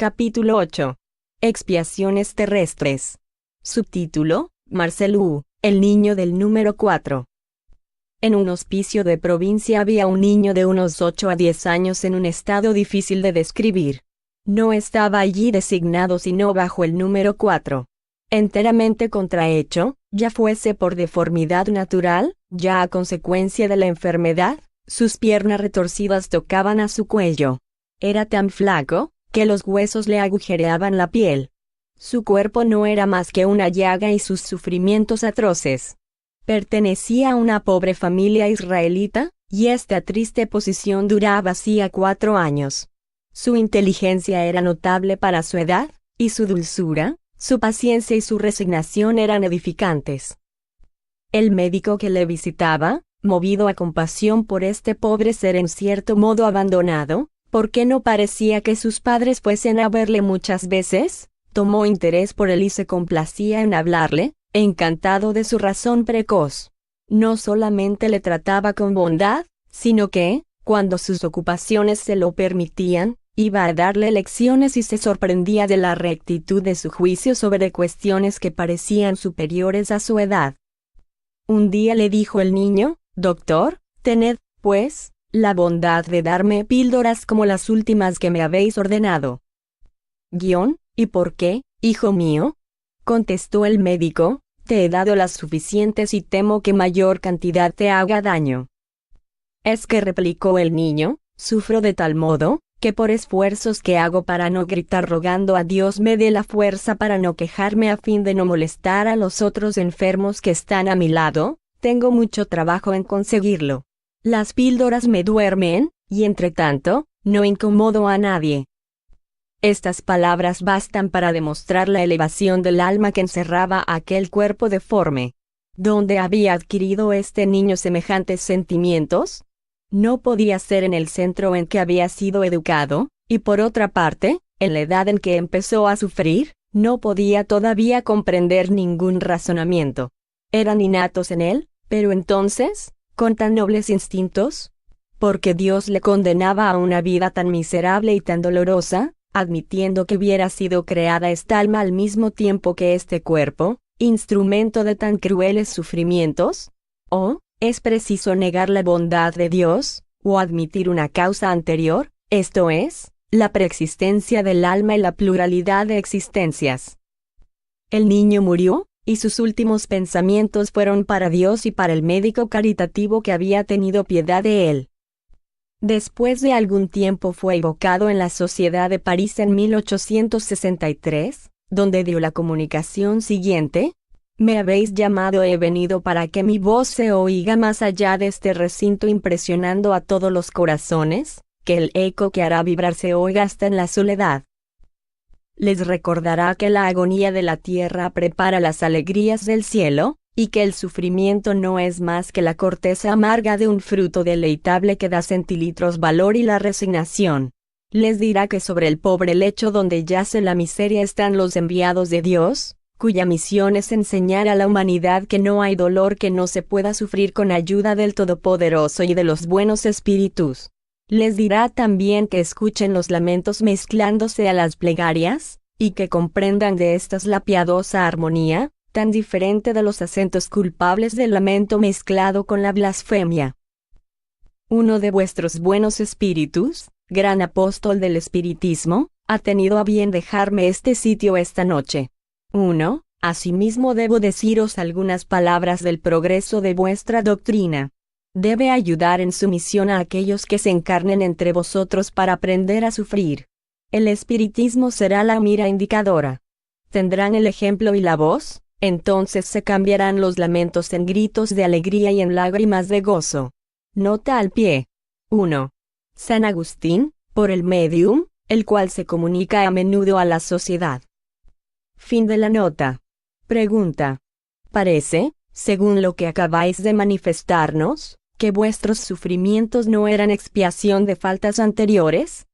Capítulo 8. Expiaciones terrestres. Subtítulo: Marcelo, el niño del número 4. En un hospicio de provincia había un niño de unos 8 a 10 años en un estado difícil de describir. No estaba allí designado sino bajo el número 4. Enteramente contrahecho, ya fuese por deformidad natural, ya a consecuencia de la enfermedad, sus piernas retorcidas tocaban a su cuello. Era tan flaco, que los huesos le agujereaban la piel. Su cuerpo no era más que una llaga y sus sufrimientos atroces. Pertenecía a una pobre familia israelita, y esta triste posición duraba hacía 4 años. Su inteligencia era notable para su edad, y su dulzura, su paciencia y su resignación eran edificantes. El médico que le visitaba, movido a compasión por este pobre ser en cierto modo abandonado, porque no parecía que sus padres fuesen a verle muchas veces, tomó interés por él y se complacía en hablarle, encantado de su razón precoz. No solamente le trataba con bondad, sino que, cuando sus ocupaciones se lo permitían, iba a darle lecciones y se sorprendía de la rectitud de su juicio sobre cuestiones que parecían superiores a su edad. Un día le dijo el niño: «Doctor, tened, pues, la bondad de darme píldoras como las últimas que me habéis ordenado». «¿Y por qué, hijo mío?», contestó el médico. «Te he dado las suficientes y temo que mayor cantidad te haga daño». «Es que», replicó el niño, «sufro de tal modo, que por esfuerzos que hago para no gritar rogando a Dios me dé la fuerza para no quejarme a fin de no molestar a los otros enfermos que están a mi lado, tengo mucho trabajo en conseguirlo. Las píldoras me duermen, y entre tanto, no incomodo a nadie». Estas palabras bastan para demostrar la elevación del alma que encerraba aquel cuerpo deforme. ¿Dónde había adquirido este niño semejantes sentimientos? No podía ser en el centro en que había sido educado, y por otra parte, en la edad en que empezó a sufrir, no podía todavía comprender ningún razonamiento. Eran innatos en él, pero entonces, con tan nobles instintos, porque Dios le condenaba a una vida tan miserable y tan dolorosa, admitiendo que hubiera sido creada esta alma al mismo tiempo que este cuerpo, instrumento de tan crueles sufrimientos? ¿O es preciso negar la bondad de Dios, o admitir una causa anterior, esto es, la preexistencia del alma y la pluralidad de existencias? El niño murió, y sus últimos pensamientos fueron para Dios y para el médico caritativo que había tenido piedad de él. Después de algún tiempo fue evocado en la Sociedad de París en 1863, donde dio la comunicación siguiente: «Me habéis llamado, he venido para que mi voz se oiga más allá de este recinto impresionando a todos los corazones, que el eco que hará vibrar se oiga hasta en la soledad». Les recordará que la agonía de la tierra prepara las alegrías del cielo, y que el sufrimiento no es más que la corteza amarga de un fruto deleitable que da centilitros valor y la resignación. Les dirá que sobre el pobre lecho donde yace la miseria están los enviados de Dios, cuya misión es enseñar a la humanidad que no hay dolor que no se pueda sufrir con ayuda del Todopoderoso y de los buenos espíritus. Les dirá también que escuchen los lamentos mezclándose a las plegarias, y que comprendan de estas la piadosa armonía, tan diferente de los acentos culpables del lamento mezclado con la blasfemia. Uno de vuestros buenos espíritus, gran apóstol del espiritismo, ha tenido a bien dejarme este sitio esta noche. 1. Asimismo debo deciros algunas palabras del progreso de vuestra doctrina. Debe ayudar en su misión a aquellos que se encarnen entre vosotros para aprender a sufrir. El espiritismo será la mira indicadora. Tendrán el ejemplo y la voz, entonces se cambiarán los lamentos en gritos de alegría y en lágrimas de gozo. Nota al pie. 1. San Agustín, por el medium, el cual se comunica a menudo a la sociedad. Fin de la nota. Pregunta: ¿parece, según lo que acabáis de manifestarnos, que vuestros sufrimientos no eran expiación de faltas anteriores?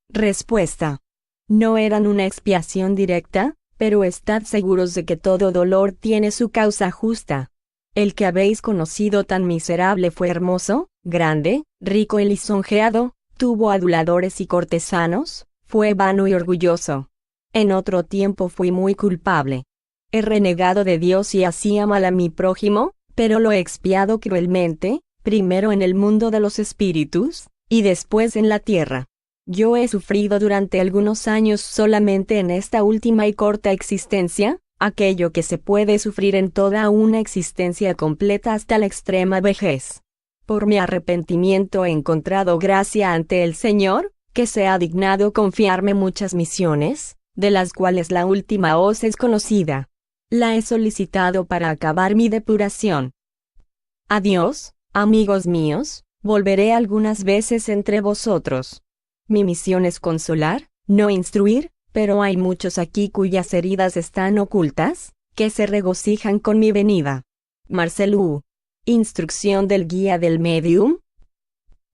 Respuesta: no eran una expiación directa, pero estad seguros de que todo dolor tiene su causa justa. El que habéis conocido tan miserable fue hermoso, grande, rico y lisonjeado, tuvo aduladores y cortesanos, fue vano y orgulloso. En otro tiempo fui muy culpable. He renegado de Dios y hacía mal a mi prójimo, pero lo he expiado cruelmente, primero en el mundo de los espíritus, y después en la tierra. Yo he sufrido durante algunos años solamente en esta última y corta existencia, aquello que se puede sufrir en toda una existencia completa hasta la extrema vejez. Por mi arrepentimiento he encontrado gracia ante el Señor, que se ha dignado confiarme muchas misiones, de las cuales la última os es conocida. La he solicitado para acabar mi depuración. Adiós, amigos míos, volveré algunas veces entre vosotros. Mi misión es consolar, no instruir, pero hay muchos aquí cuyas heridas están ocultas, que se regocijan con mi venida. Marcel U. Instrucción del guía del medium.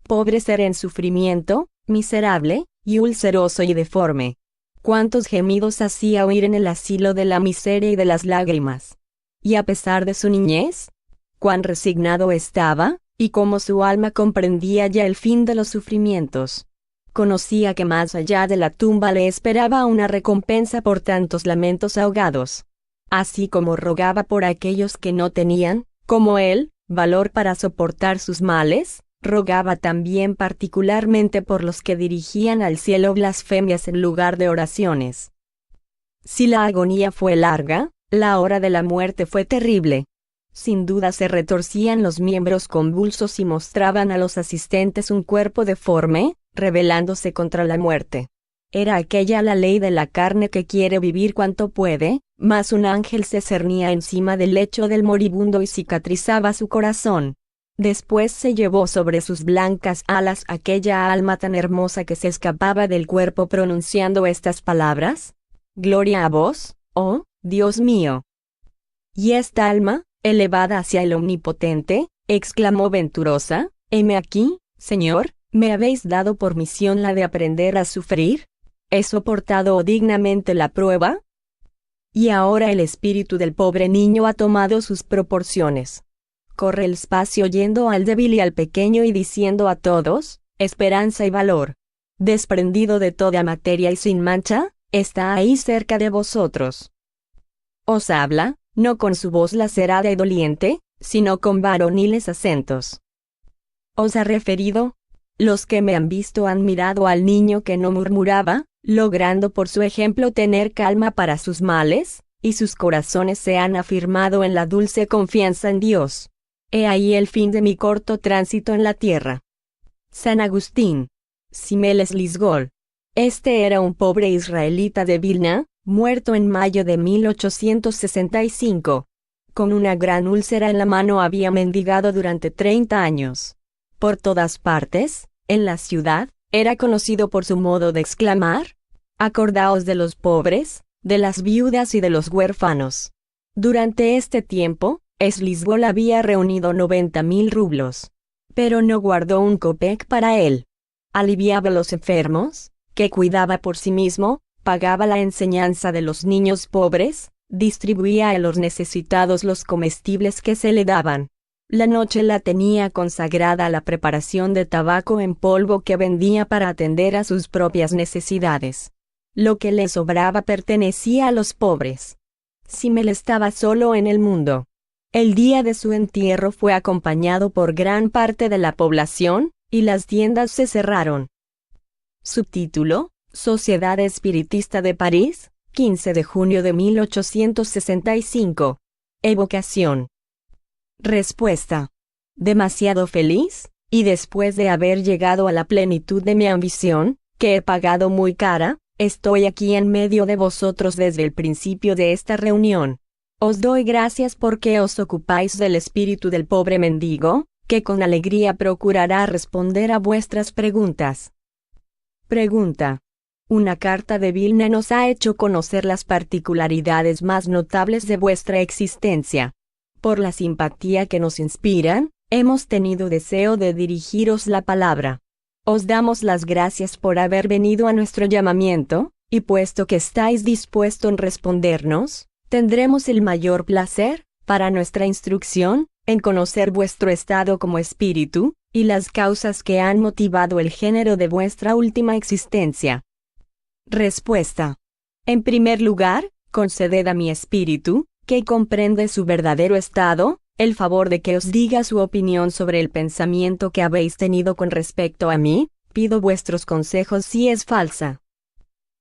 Pobre ser en sufrimiento, miserable, y ulceroso y deforme. Cuántos gemidos hacía oír en el asilo de la miseria y de las lágrimas. Y a pesar de su niñez, cuán resignado estaba, y cómo su alma comprendía ya el fin de los sufrimientos. Conocía que más allá de la tumba le esperaba una recompensa por tantos lamentos ahogados. Así como rogaba por aquellos que no tenían, como él, valor para soportar sus males, rogaba también particularmente por los que dirigían al cielo blasfemias en lugar de oraciones. Si la agonía fue larga, la hora de la muerte fue terrible. Sin duda se retorcían los miembros convulsos y mostraban a los asistentes un cuerpo deforme, rebelándose contra la muerte. Era aquella la ley de la carne que quiere vivir cuanto puede, mas un ángel se cernía encima del lecho del moribundo y cicatrizaba su corazón. Después se llevó sobre sus blancas alas aquella alma tan hermosa que se escapaba del cuerpo pronunciando estas palabras: «Gloria a vos, oh, Dios mío». Y esta alma, elevada hacia el Omnipotente, exclamó venturosa: «Heme aquí, Señor, ¿me habéis dado por misión la de aprender a sufrir? ¿He soportado dignamente la prueba?» Y ahora el espíritu del pobre niño ha tomado sus proporciones. Corre el espacio oyendo al débil y al pequeño y diciendo a todos: esperanza y valor. Desprendido de toda materia y sin mancha, está ahí cerca de vosotros. Os habla, no con su voz lacerada y doliente, sino con varoniles acentos. Os ha referido. Los que me han visto han mirado al niño que no murmuraba, logrando por su ejemplo tener calma para sus males, y sus corazones se han afirmado en la dulce confianza en Dios. He ahí el fin de mi corto tránsito en la tierra. San Agustín. Simeles Lisgol. Este era un pobre israelita de Vilna, muerto en mayo de 1865. Con una gran úlcera en la mano había mendigado durante 30 años. Por todas partes, en la ciudad, era conocido por su modo de exclamar: «Acordaos de los pobres, de las viudas y de los huérfanos». Durante este tiempo, Lisgol había reunido 90.000 rublos. Pero no guardó un copec para él. Aliviaba a los enfermos, que cuidaba por sí mismo, pagaba la enseñanza de los niños pobres, distribuía a los necesitados los comestibles que se le daban. La noche la tenía consagrada a la preparación de tabaco en polvo que vendía para atender a sus propias necesidades. Lo que le sobraba pertenecía a los pobres. Simmel estaba solo en el mundo. El día de su entierro fue acompañado por gran parte de la población, y las tiendas se cerraron. Subtítulo: Sociedad Espiritista de París, 15 de junio de 1865. Evocación. Respuesta. Demasiado feliz, y después de haber llegado a la plenitud de mi ambición, que he pagado muy cara, estoy aquí en medio de vosotros desde el principio de esta reunión. Os doy gracias porque os ocupáis del espíritu del pobre mendigo, que con alegría procurará responder a vuestras preguntas. Pregunta. Una carta de Vilna nos ha hecho conocer las particularidades más notables de vuestra existencia. Por la simpatía que nos inspiran, hemos tenido deseo de dirigiros la palabra. Os damos las gracias por haber venido a nuestro llamamiento, y puesto que estáis dispuesto en respondernos, tendremos el mayor placer, para nuestra instrucción, en conocer vuestro estado como espíritu, y las causas que han motivado el género de vuestra última existencia. Respuesta. En primer lugar, conceded a mi espíritu, que comprende su verdadero estado, el favor de que os diga su opinión sobre el pensamiento que habéis tenido con respecto a mí, pido vuestros consejos si es falsa.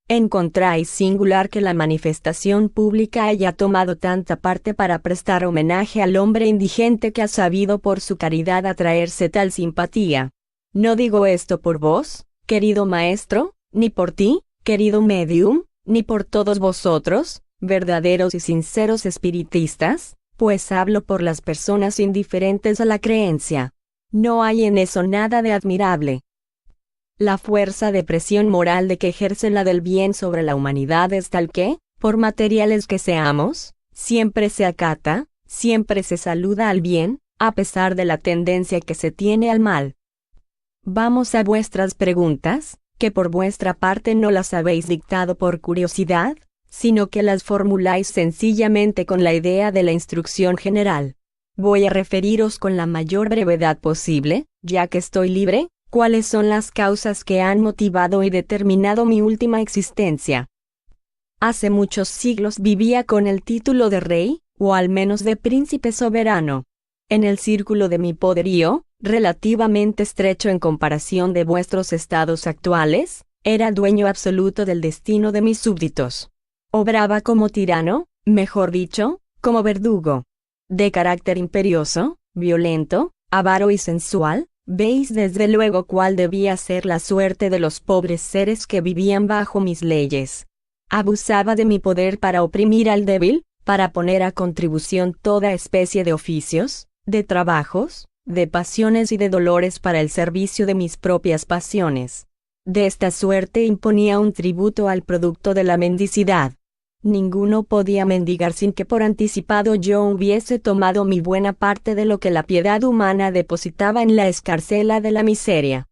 ¿Encontráis singular que la manifestación pública haya tomado tanta parte para prestar homenaje al hombre indigente que ha sabido por su caridad atraerse tal simpatía? No digo esto por vos, querido maestro, ni por ti, querido medium, ni por todos vosotros, verdaderos y sinceros espiritistas, pues hablo por las personas indiferentes a la creencia. No hay en eso nada de admirable. La fuerza de presión moral de que ejerce la del bien sobre la humanidad es tal que, por materiales que seamos, siempre se acata, siempre se saluda al bien, a pesar de la tendencia que se tiene al mal. Vamos a vuestras preguntas, que por vuestra parte no las habéis dictado por curiosidad, sino que las formuláis sencillamente con la idea de la instrucción general. Voy a referiros con la mayor brevedad posible, ya que estoy libre, cuáles son las causas que han motivado y determinado mi última existencia. Hace muchos siglos vivía con el título de rey, o al menos de príncipe soberano. En el círculo de mi poderío, relativamente estrecho en comparación de vuestros estados actuales, era dueño absoluto del destino de mis súbditos. Obraba como tirano, mejor dicho, como verdugo. De carácter imperioso, violento, avaro y sensual, veis desde luego cuál debía ser la suerte de los pobres seres que vivían bajo mis leyes. Abusaba de mi poder para oprimir al débil, para poner a contribución toda especie de oficios, de trabajos, de pasiones y de dolores para el servicio de mis propias pasiones. De esta suerte imponía un tributo al producto de la mendicidad. Ninguno podía mendigar sin que por anticipado yo hubiese tomado mi buena parte de lo que la piedad humana depositaba en la escarcela de la miseria.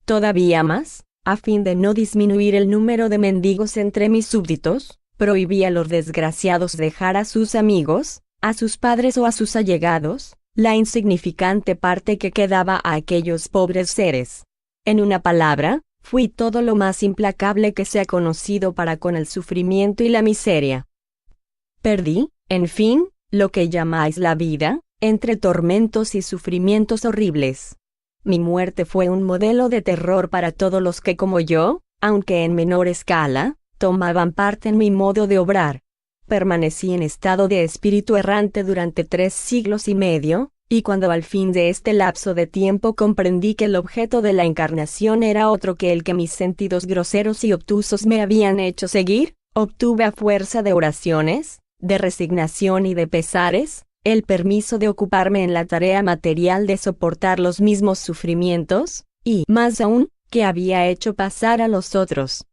Todavía más, a fin de no disminuir el número de mendigos entre mis súbditos, prohibí a los desgraciados dejar a sus amigos, a sus padres o a sus allegados, la insignificante parte que quedaba a aquellos pobres seres. En una palabra, fui todo lo más implacable que se ha conocido para con el sufrimiento y la miseria. Perdí, en fin, lo que llamáis la vida, entre tormentos y sufrimientos horribles. Mi muerte fue un modelo de terror para todos los que como yo, aunque en menor escala, tomaban parte en mi modo de obrar. Permanecí en estado de espíritu errante durante 3 siglos y medio, y cuando al fin de este lapso de tiempo comprendí que el objeto de la encarnación era otro que el que mis sentidos groseros y obtusos me habían hecho seguir, obtuve a fuerza de oraciones, de resignación y de pesares, el permiso de ocuparme en la tarea material de soportar los mismos sufrimientos, y, más aún, que había hecho pasar a los otros.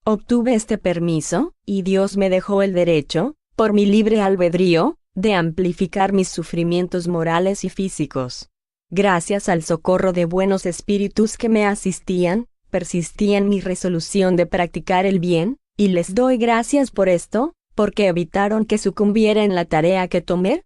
Obtuve este permiso, y Dios me dejó el derecho, por mi libre albedrío, de amplificar mis sufrimientos morales y físicos. Gracias al socorro de buenos espíritus que me asistían, persistí en mi resolución de practicar el bien, y les doy gracias por esto, porque evitaron que sucumbiera en la tarea que tomé.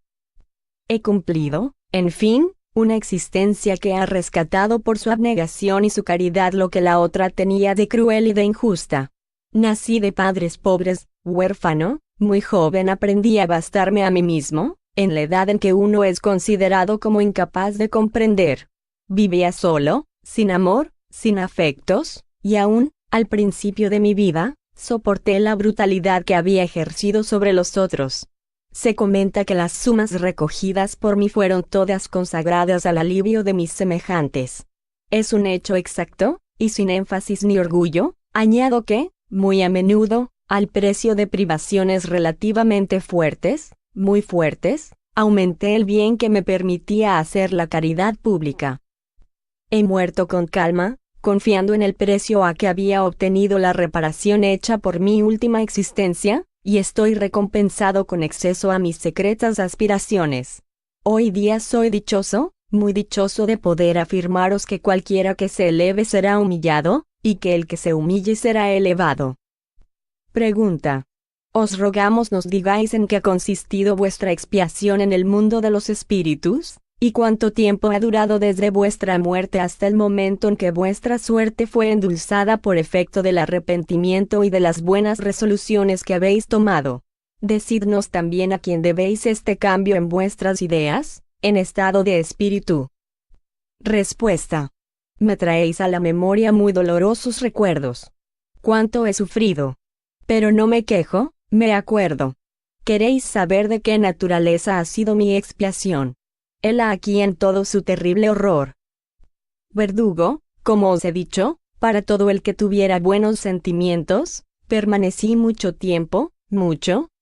He cumplido, en fin, una existencia que ha rescatado por su abnegación y su caridad lo que la otra tenía de cruel y de injusta. Nací de padres pobres, huérfano, muy joven aprendí a bastarme a mí mismo, en la edad en que uno es considerado como incapaz de comprender. Vivía solo, sin amor, sin afectos, y aún, al principio de mi vida, soporté la brutalidad que había ejercido sobre los otros. Se comenta que las sumas recogidas por mí fueron todas consagradas al alivio de mis semejantes. Es un hecho exacto, y sin énfasis ni orgullo, añado que, muy a menudo, al precio de privaciones relativamente fuertes, muy fuertes, aumenté el bien que me permitía hacer la caridad pública. He muerto con calma, confiando en el precio a que había obtenido la reparación hecha por mi última existencia, y estoy recompensado con exceso a mis secretas aspiraciones. Hoy día soy dichoso, muy dichoso de poder afirmaros que cualquiera que se eleve será humillado, y que el que se humille será elevado. Pregunta. Os rogamos nos digáis en qué ha consistido vuestra expiación en el mundo de los espíritus, ¿Y cuánto tiempo ha durado desde vuestra muerte hasta el momento en que vuestra suerte fue endulzada por efecto del arrepentimiento y de las buenas resoluciones que habéis tomado? Decidnos también a quién debéis este cambio en vuestras ideas, en estado de espíritu. Respuesta. Me traéis a la memoria muy dolorosos recuerdos. Cuánto he sufrido. Pero no me quejo, me acuerdo. ¿Queréis saber de qué naturaleza ha sido mi expiación? Hela aquí en todo su terrible horror. Verdugo, como os he dicho, para todo el que tuviera buenos sentimientos, permanecí mucho tiempo,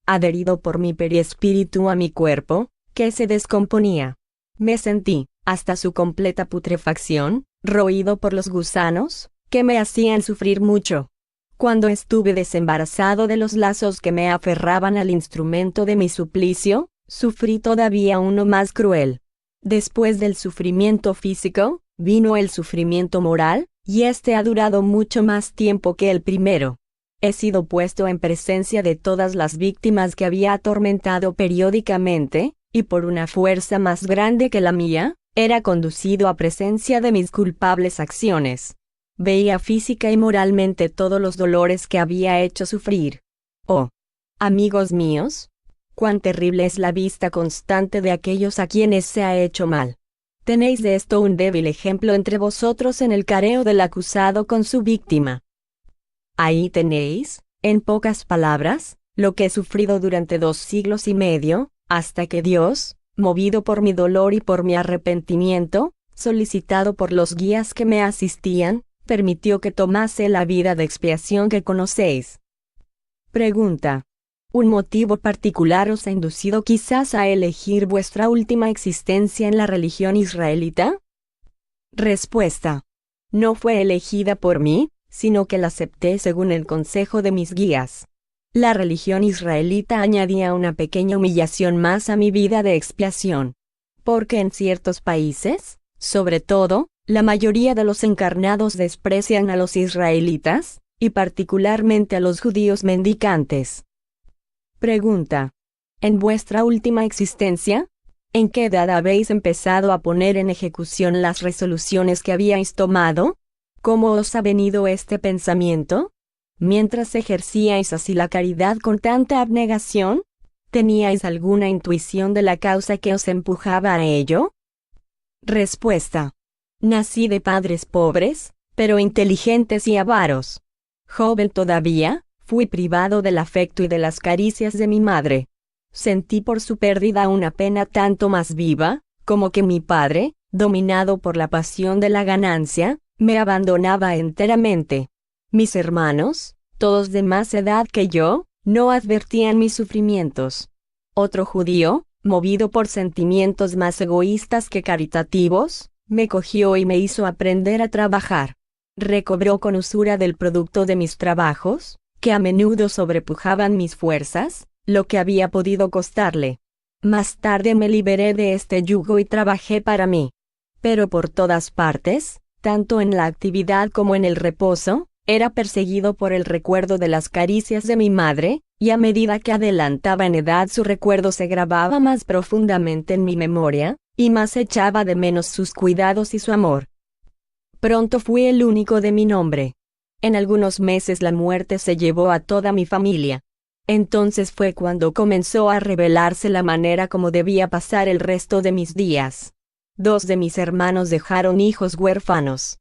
adherido por mi periespíritu a mi cuerpo, que se descomponía. Me sentí, hasta su completa putrefacción, roído por los gusanos, que me hacían sufrir mucho. Cuando estuve desembarazado de los lazos que me aferraban al instrumento de mi suplicio, sufrí todavía uno más cruel. Después del sufrimiento físico, vino el sufrimiento moral, y este ha durado mucho más tiempo que el primero. He sido puesto en presencia de todas las víctimas que había atormentado periódicamente, y por una fuerza más grande que la mía, era conducido a presencia de mis culpables acciones. Veía física y moralmente todos los dolores que había hecho sufrir. Oh, amigos míos, cuán terrible es la vista constante de aquellos a quienes se ha hecho mal. Tenéis de esto un débil ejemplo entre vosotros en el careo del acusado con su víctima. Ahí tenéis, en pocas palabras, lo que he sufrido durante 2 siglos y medio, hasta que Dios, movido por mi dolor y por mi arrepentimiento, solicitado por los guías que me asistían, permitió que tomase la vida de expiación que conocéis. Pregunta. ¿Un motivo particular os ha inducido quizás a elegir vuestra última existencia en la religión israelita? Respuesta. No fue elegida por mí, sino que la acepté según el consejo de mis guías. La religión israelita añadía una pequeña humillación más a mi vida de expiación. Porque en ciertos países, sobre todo, la mayoría de los encarnados desprecian a los israelitas, y particularmente a los judíos mendicantes. Pregunta. ¿En vuestra última existencia? ¿En qué edad habéis empezado a poner en ejecución las resoluciones que habíais tomado? ¿Cómo os ha venido este pensamiento? Mientras ejercíais así la caridad con tanta abnegación, ¿teníais alguna intuición de la causa que os empujaba a ello? Respuesta. Nací de padres pobres, pero inteligentes y avaros. Joven todavía, fui privado del afecto y de las caricias de mi madre. Sentí por su pérdida una pena tanto más viva, como que mi padre, dominado por la pasión de la ganancia, me abandonaba enteramente. Mis hermanos, todos de más edad que yo, no advertían mis sufrimientos. Otro judío, movido por sentimientos más egoístas que caritativos, me cogió y me hizo aprender a trabajar. Recobró con usura del producto de mis trabajos, que a menudo sobrepujaban mis fuerzas, lo que había podido costarle. Más tarde me liberé de este yugo y trabajé para mí. Pero por todas partes, tanto en la actividad como en el reposo, era perseguido por el recuerdo de las caricias de mi madre, y a medida que adelantaba en edad su recuerdo se grababa más profundamente en mi memoria, y más echaba de menos sus cuidados y su amor. Pronto fui el único de mi nombre. En algunos meses la muerte se llevó a toda mi familia. Entonces fue cuando comenzó a revelarse la manera como debía pasar el resto de mis días. 2 de mis hermanos dejaron hijos huérfanos.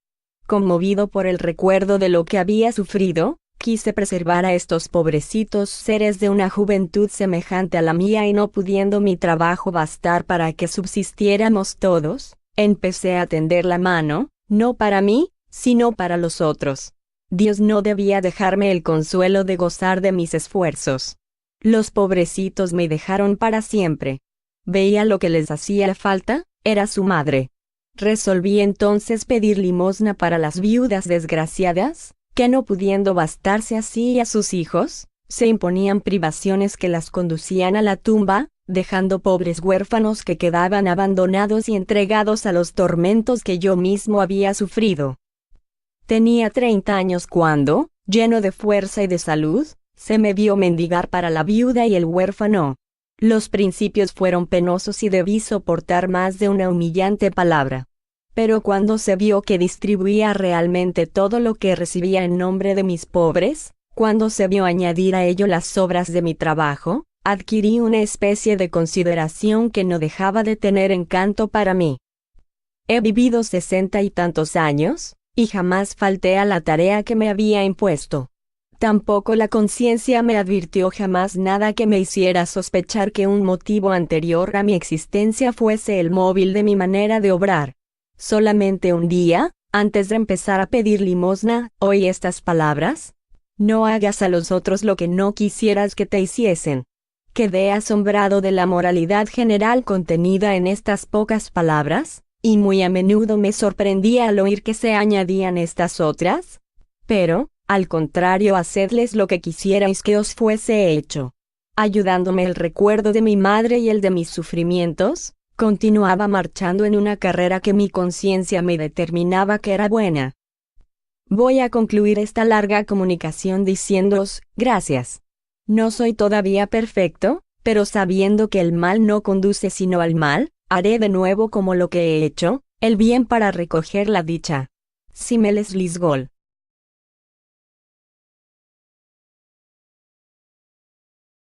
Conmovido por el recuerdo de lo que había sufrido, quise preservar a estos pobrecitos seres de una juventud semejante a la mía y no pudiendo mi trabajo bastar para que subsistiéramos todos, empecé a tender la mano, no para mí, sino para los otros. Dios no debía dejarme el consuelo de gozar de mis esfuerzos. Los pobrecitos me dejaron para siempre. Veía lo que les hacía falta, era su madre. Resolví entonces pedir limosna para las viudas desgraciadas, que no pudiendo bastarse así y a sus hijos, se imponían privaciones que las conducían a la tumba, dejando pobres huérfanos que quedaban abandonados y entregados a los tormentos que yo mismo había sufrido. Tenía 30 años cuando, lleno de fuerza y de salud, se me vio mendigar para la viuda y el huérfano. Los principios fueron penosos y debí soportar más de una humillante palabra. Pero cuando se vio que distribuía realmente todo lo que recibía en nombre de mis pobres, cuando se vio añadir a ello las sobras de mi trabajo, adquirí una especie de consideración que no dejaba de tener encanto para mí. He vivido 60 y tantos años, y jamás falté a la tarea que me había impuesto. Tampoco la conciencia me advirtió jamás nada que me hiciera sospechar que un motivo anterior a mi existencia fuese el móvil de mi manera de obrar. Solamente un día, antes de empezar a pedir limosna, oí estas palabras: no hagas a los otros lo que no quisieras que te hiciesen. Quedé asombrado de la moralidad general contenida en estas pocas palabras, y muy a menudo me sorprendía al oír que se añadían estas otras: pero, al contrario, hacedles lo que quisierais que os fuese hecho. Ayudándome el recuerdo de mi madre y el de mis sufrimientos, continuaba marchando en una carrera que mi conciencia me determinaba que era buena. Voy a concluir esta larga comunicación diciéndoos, gracias. No soy todavía perfecto, pero sabiendo que el mal no conduce sino al mal, haré de nuevo como lo que he hecho, el bien para recoger la dicha. Simeles Lisgol.